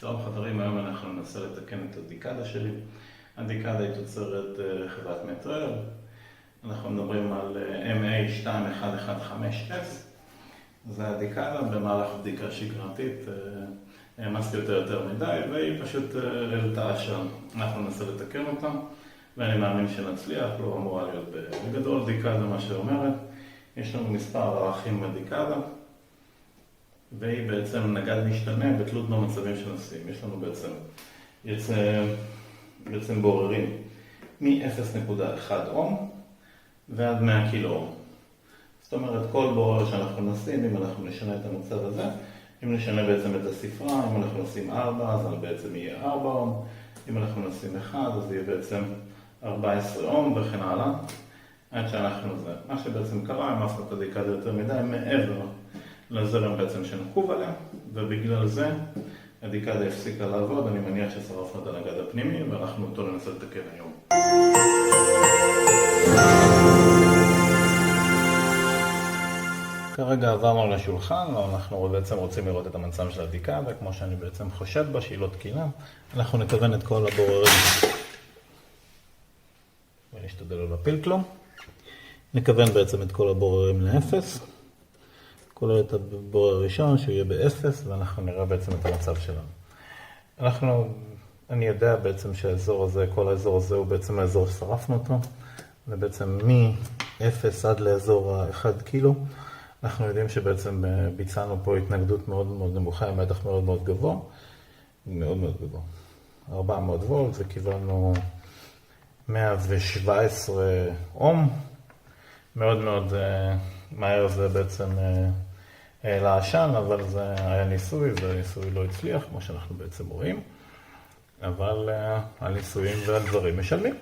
טוב חברים, היום אנחנו ננסה לתקן את הדיקדה שלי. הדיקדה היא תוצרת חברת מטרל. אנחנו מדברים על MA21150S. זה הדיקדה במהלך בדיקה שגרתית. העמסתי יותר מדי והיא פשוט העלתה שם. אנחנו ננסה לתקן אותה ואני מאמין שנצליח, לא אמורה להיות בגדול דיקדה מה שאומרת. יש לנו מספר ערכים בדיקדה. והיא בעצם נגד משתנה בתלות במצבים שנשים. יש לנו בעצם בוררים מ-0.1 אום ועד 100 קילו אום. זאת אומרת, כל בורר שאנחנו נשים, אם אנחנו נשנה את המצב הזה, אם נשנה בעצם את הספרה, אם אנחנו נשים 4, אז בעצם יהיה 4 אום, אם אנחנו נשים 1, אז יהיה בעצם 14 אום וכן הלאה. עד שאנחנו זה. מה שבעצם קרה, המסנו את הדיקדה יותר מדי מעבר לזרם בעצם שנקוב עליה, ובגלל זה הדיקדה הפסיקה לעבוד. אני מניח ששרפנו את הנגד הפנימי ואנחנו אותו ננסה לתקן היום. כרגע עברנו לשולחן, אנחנו בעצם רוצים לראות את המצב של הדיקדה, כמו שאני בעצם חושד בה שהיא לא תקינה. אנחנו נכוון את כל הבוררים ונשתדל לא להפיל כלום. נכוון בעצם את כל הבוררים לאפס. כולל את הבורר הראשון שהוא יהיה באפס, ואנחנו נראה בעצם את המצב שלנו. אני יודע בעצם שהאזור הזה, כל האזור הזה הוא בעצם האזור ששרפנו אותו, ובעצם מ-0 עד לאזור ה-1 קילו, אנחנו יודעים שבעצם ביצענו פה התנגדות מאוד מאוד נמוכה, עם מתח מאוד מאוד גבוה, מאוד מאוד גבוה. 400 וולט, וקיבלנו 117 אום, מאוד מאוד מהר זה בעצם לעשן, אבל זה היה ניסוי, והניסוי לא הצליח, כמו שאנחנו בעצם רואים. אבל הניסויים והדברים משלמים.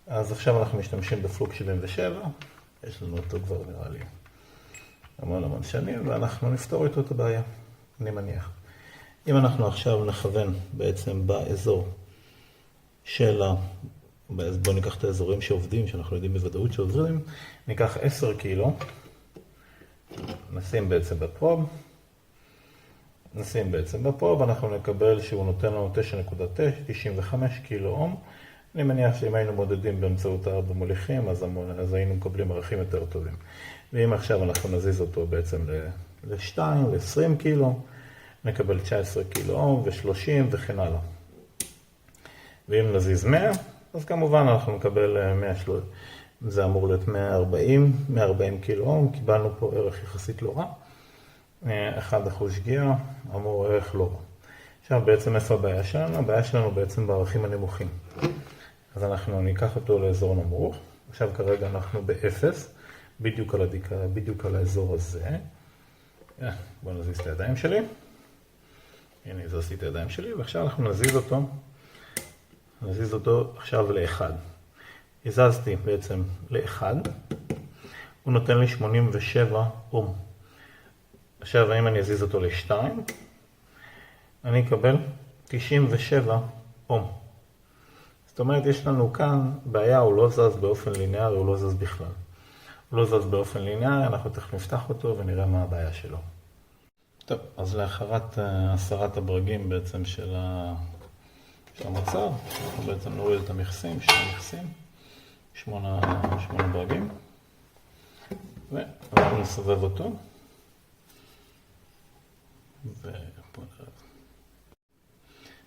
אז עכשיו אנחנו משתמשים בפלוק 77, יש לנו אותו כבר נראה לי המון שנים, ואנחנו נפתור איתו את הבעיה, אני מניח. אם אנחנו עכשיו נכוון בעצם באזור של בואו ניקח את האזורים שעובדים, שאנחנו יודעים בוודאות שעוזרים, ניקח 10 קילו, נשים בעצם בפרוב, אנחנו נקבל שהוא נותן לנו 9.95 קילו אום. אני מניח שאם היינו מודדים באמצעות 4 מוליכים, אז היינו מקבלים ערכים יותר טובים. ואם עכשיו אנחנו נזיז אותו בעצם ל-2, ל-20 קילו, נקבל 19 קילו אום ו-30 וכן הלאה. ואם נזיז 100, אז כמובן אנחנו נקבל 130. זה אמור להיות 140 קילו אום, קיבלנו פה ערך יחסית לא רע. 1% שגיאה, אמור ערך לא רע. עכשיו בעצם איפה הבעיה שלנו? הבעיה שלנו בעצם בערכים הנמוכים. אז אנחנו ניקח אותו לאזור נמוך. עכשיו כרגע אנחנו ב-0, בדיוק על האזור הזה. בואו נזיז את הידיים שלי. הנה, הזזתי את הידיים שלי, ועכשיו אנחנו נזיז אותו עכשיו ל-1. הזזתי בעצם ל-1, הוא נותן לי 87 אום. עכשיו, אם אני אזיז אותו ל-2, אני אקבל 97 אום. זאת אומרת, יש לנו כאן בעיה, הוא לא זז באופן ליניארי, הוא לא זז בכלל. הוא לא זז באופן ליניארי, אנחנו תכף נפתח אותו ונראה מה הבעיה שלו. טוב, אז לאחרת הסרת הברגים בעצם של המצב, אנחנו בעצם נוריד את המכסים, 8 ברגים, ואנחנו נסובב אותו, ופה נראה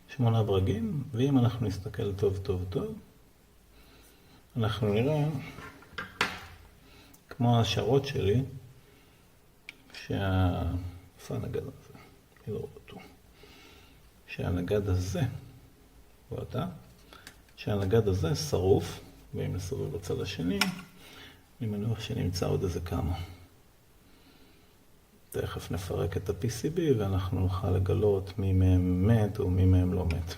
8 ברגים, ואם אנחנו נסתכל טוב, אנחנו נראה כמו השערות שלי, איפה הנגד הזה? אני לא רואה אותו. שהנגד הזה, שהנגד הזה שרוף, ואם נסובב בצד השני, אני מניח שנמצא עוד איזה כמה. תכף נפרק את ה-PCB ואנחנו נוכל לגלות מי מהם מת או מי מהם לא מת.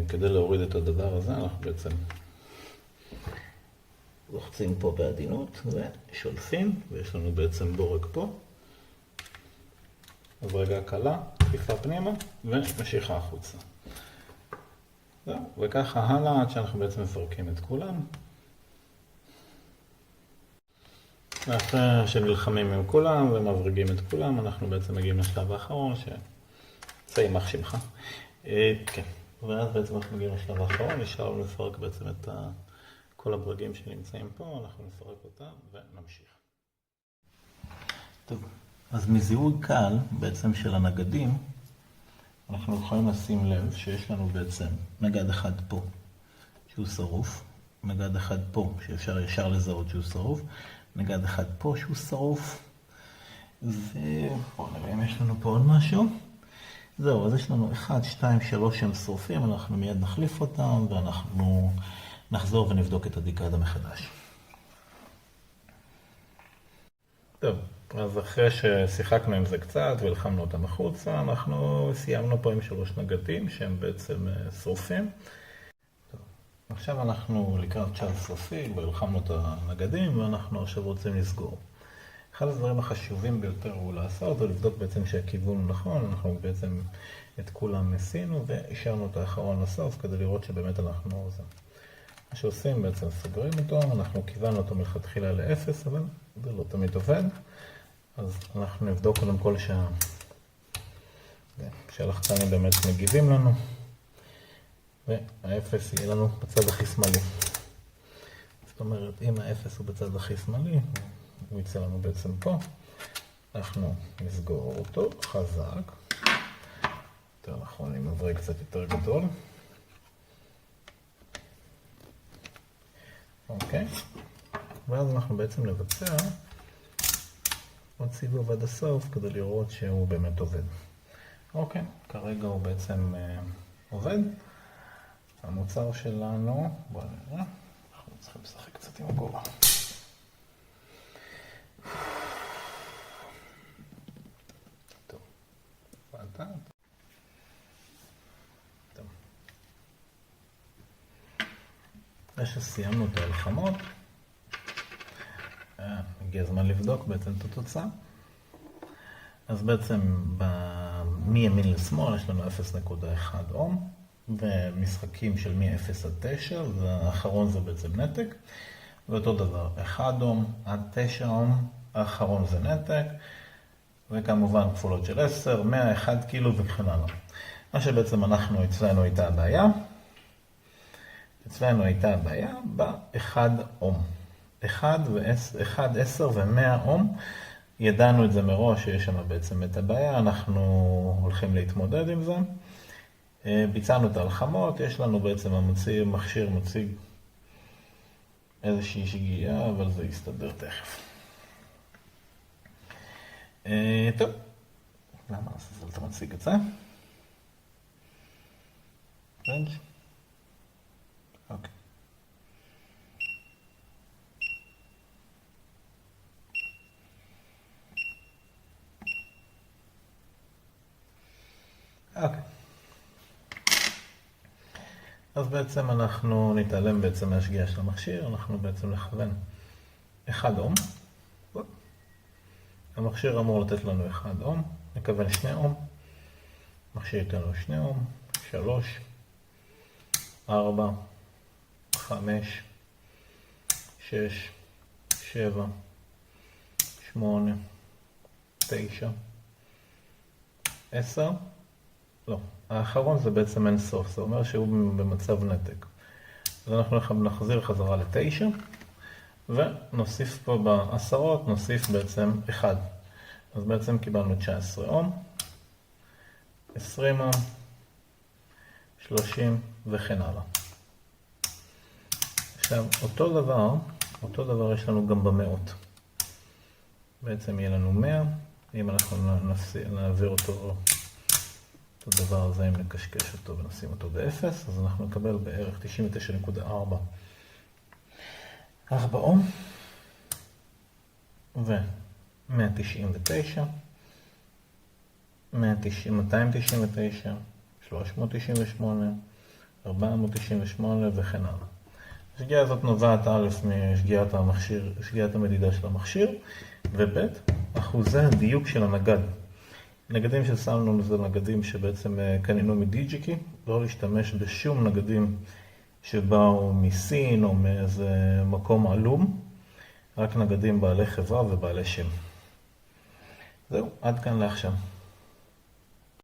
כדי להוריד את הדבר הזה, אנחנו בעצם לוחצים פה בעדינות ושולפים, ויש לנו בעצם בורג פה. הברגה קלה, דחיפה פנימה ומשיכה החוצה. וככה הלאה עד שאנחנו בעצם מפרקים את כולם. ואחרי שנלחמים עם כולם ומברגים את כולם, אנחנו בעצם מגיעים לשלב האחרון זה יימח שמך. כן, ואז בעצם אנחנו מגיעים לשלב האחרון, נשאר לנו לפרק בעצם את כל הברגים שנמצאים פה, אנחנו נפרק אותם ונמשיך. טוב, אז מזיהוי קל בעצם של הנגדים, אנחנו יכולים לשים לב שיש לנו בעצם נגד אחד פה שהוא שרוף, נגד אחד פה שאפשר ישר לזהות שהוא שרוף, נגד אחד פה שהוא שרוף, ובואו נראה אם יש לנו פה עוד משהו. זהו, אז יש לנו 1, 2, 3 שהם שרופים, אנחנו מיד נחליף אותם ואנחנו נחזור ונבדוק את הדיקדה מחדש. טוב, אז אחרי ששיחקנו עם זה קצת ולחמנו אותם החוצה, אנחנו סיימנו פה עם 3 נגדים שהם בעצם שרופים. טוב, עכשיו אנחנו לקראת שלב סופי, ולחמנו את הנגדים ואנחנו עכשיו רוצים לסגור. אחד הדברים החשובים ביותר הוא לעשות, ולבדוק בעצם שהכיוון הוא נכון, אנחנו בעצם את כולם ניסינו והשארנו את האחרון לסוף כדי לראות שבאמת אנחנו זה. מה שעושים בעצם סוגרים אותו, אנחנו כיוונו אותו מלכתחילה ל-0, אבל זה לא תמיד עובד. אז אנחנו נבדוק קודם כל שהלחצנים באמת מגיבים לנו, וה-0 יהיה לנו בצד הכי שמאלי. זאת אומרת, אם ה-0 הוא בצד הכי שמאלי, הוא יצא לנו בעצם פה, אנחנו נסגור אותו חזק, יותר נכון עם מברג קצת יותר גדול. אוקיי, ואז אנחנו בעצם נבצע עוד סיבוב עד הסוף כדי לראות שהוא באמת עובד. אוקיי, כרגע הוא בעצם עובד. המוצר שלנו, בואו נראה, אנחנו צריכים לשחק קצת עם הגובה. טוב, ועדה. טוב. אחרי שסיימנו את ההלחמות, הגיע הזמן לבדוק בעצם את התוצאה. אז בעצם מימין לשמאל יש לנו 0.1 אום, ומשחקים של מ-0 עד 9, והאחרון זה בעצם נתק. ואותו דבר, 1 אום עד 9 אום, האחרון זה נתק, וכמובן כפולות של 10, 100, 1 קילו וכן הלאה. מה שבעצם אצלנו הייתה הבעיה, ב-1 אום. 1, 10 ו-100 אום, ידענו את זה מראש שיש שם בעצם את הבעיה, אנחנו הולכים להתמודד עם זה. ביצענו את ההלחמות, יש לנו בעצם המכשיר מציג איזושהי שגיאה, אבל זה יסתדר תכף. טוב, למה אתה מציג את זה? אוקיי. אוקיי. אז בעצם אנחנו נתעלם בעצם מהשגיאה של המכשיר, אנחנו בעצם נכוון 1 אום. המכשיר אמור לתת לנו 1 אום, נכוון 2 אום. המכשיר ייתן לנו 2 אום, 3, 4, 5, 6, 7, 8, 9, 10. לא, האחרון זה בעצם אין סוף, זה אומר שהוא במצב נתק. אז אנחנו נחזיר חזרה ל-9, ונוסיף פה בעשרות, נוסיף בעצם 1. אז בעצם קיבלנו 19 אום, 20 אום, 30 וכן הלאה. עכשיו, אותו דבר יש לנו גם במאות. בעצם יהיה לנו 100, אם אנחנו נעביר אותו הדבר הזה, אם נקשקש אותו ונשים אותו ב-0, אז אנחנו נקבל בערך 99.4 אום ו-199, 299, 398, 498 וכן הלאה. השגיאה הזאת נובעת א' משגיאת המדידה של המכשיר, וב' אחוזי הדיוק של הנגד. נגדים ששמנו זה נגדים שבעצם קנינו מדיג'יקי, לא להשתמש בשום נגדים שבאו מסין או מאיזה מקום עלום, רק נגדים בעלי חברה ובעלי שם. זהו, עד כאן לעכשיו.